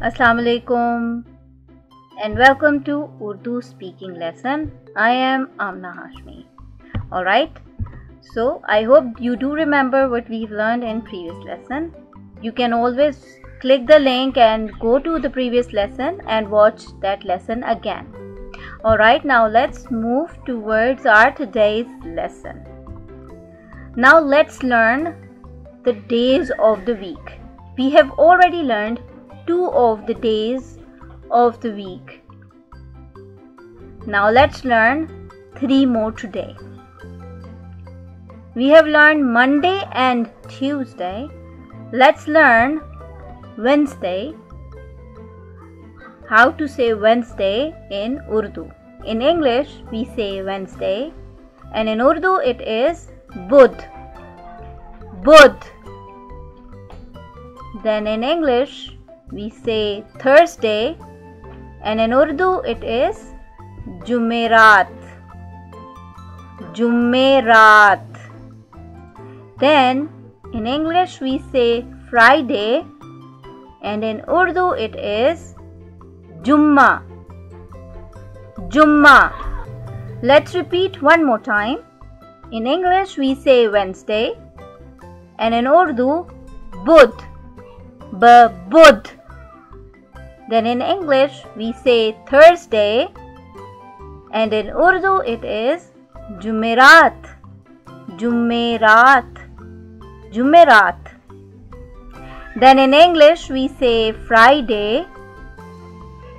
Assalamu alaikum and welcome to Urdu speaking lesson. I am Amna Hashmi. Alright, so I hope you do remember what we've learned in previous lesson. You can always click the link and go to the previous lesson and watch that lesson again. Alright, now let's move towards our today's lesson. Now let's learn the days of the week. We have already learned 2 of the days of the week. Now let's learn 3 more today. We have learned Monday and Tuesday. Let's learn Wednesday. How to say Wednesday in Urdu. In English we say Wednesday and in Urdu it is Budh. Budh. Then in English we say Thursday and in Urdu it is Jumerat. Jumerat. Then in English we say Friday and in Urdu it is Jumma. Jumma. Let's repeat one more time. In English we say Wednesday and in Urdu Budh. Budh. Then in English we say Thursday and in Urdu it is Jumerat. Jumerat. Jumerat. Then in English we say Friday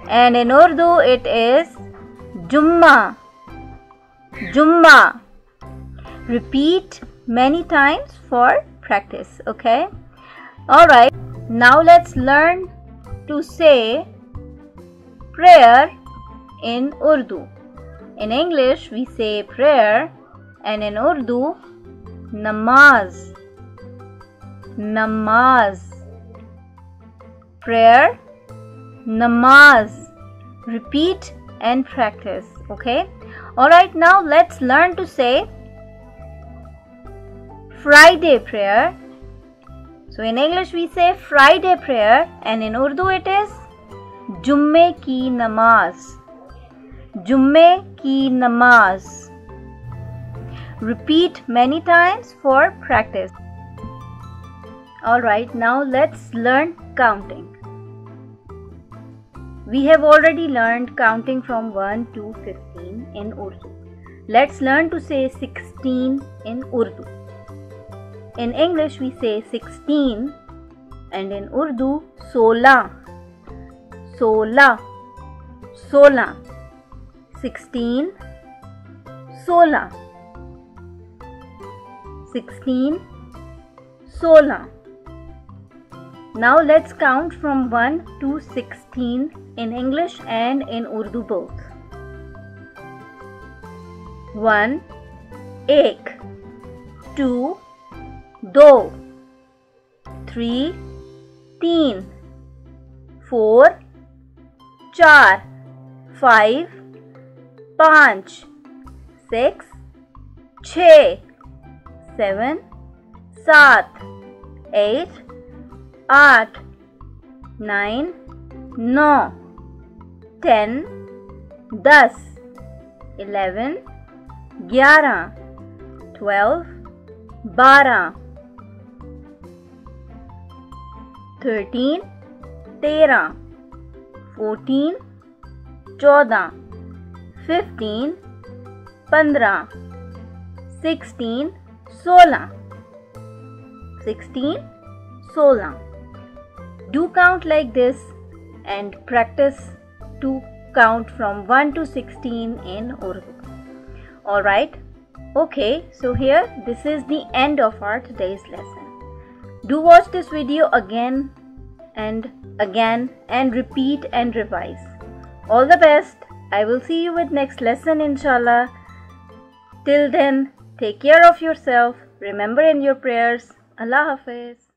and in Urdu it is Jumma. Jumma. Repeat many times for practice, okay? Alright, now let's learn to say prayer in Urdu. In English we say prayer and in Urdu namaz. Namaz. Prayer, namaz. Repeat and practice, okay? Alright, now let's learn to say Friday prayer. So in English we say Friday prayer and in Urdu it is Jumme ki namaz. Jumme ki namaz. Repeat many times for practice. Alright, now let's learn counting. We have already learned counting from 1 to 15 in Urdu. Let's learn to say 16 in Urdu. In English we say 16 and in Urdu 16. 16. 16. 16. 16. 16. Now let's count from 1 to 16 in English and in Urdu both. 1 ek, 2 दो, 3 तीन, 4 चार, 5 पाँच, 6 छः, 7 सात, 8 आठ, 9 नौ, 10 10, 11 11, 12 12, 13 13, 14 14, 15 15, 16 16, 16 16. Do count like this and practice to count from 1 to 16 in Urdu. Alright, okay, so here this is the end of our today's lesson. Do watch this video again and repeat and revise. All the best. I will see you with next lesson inshallah. Till then, take care of yourself. Remember in your prayers. Allah Hafiz.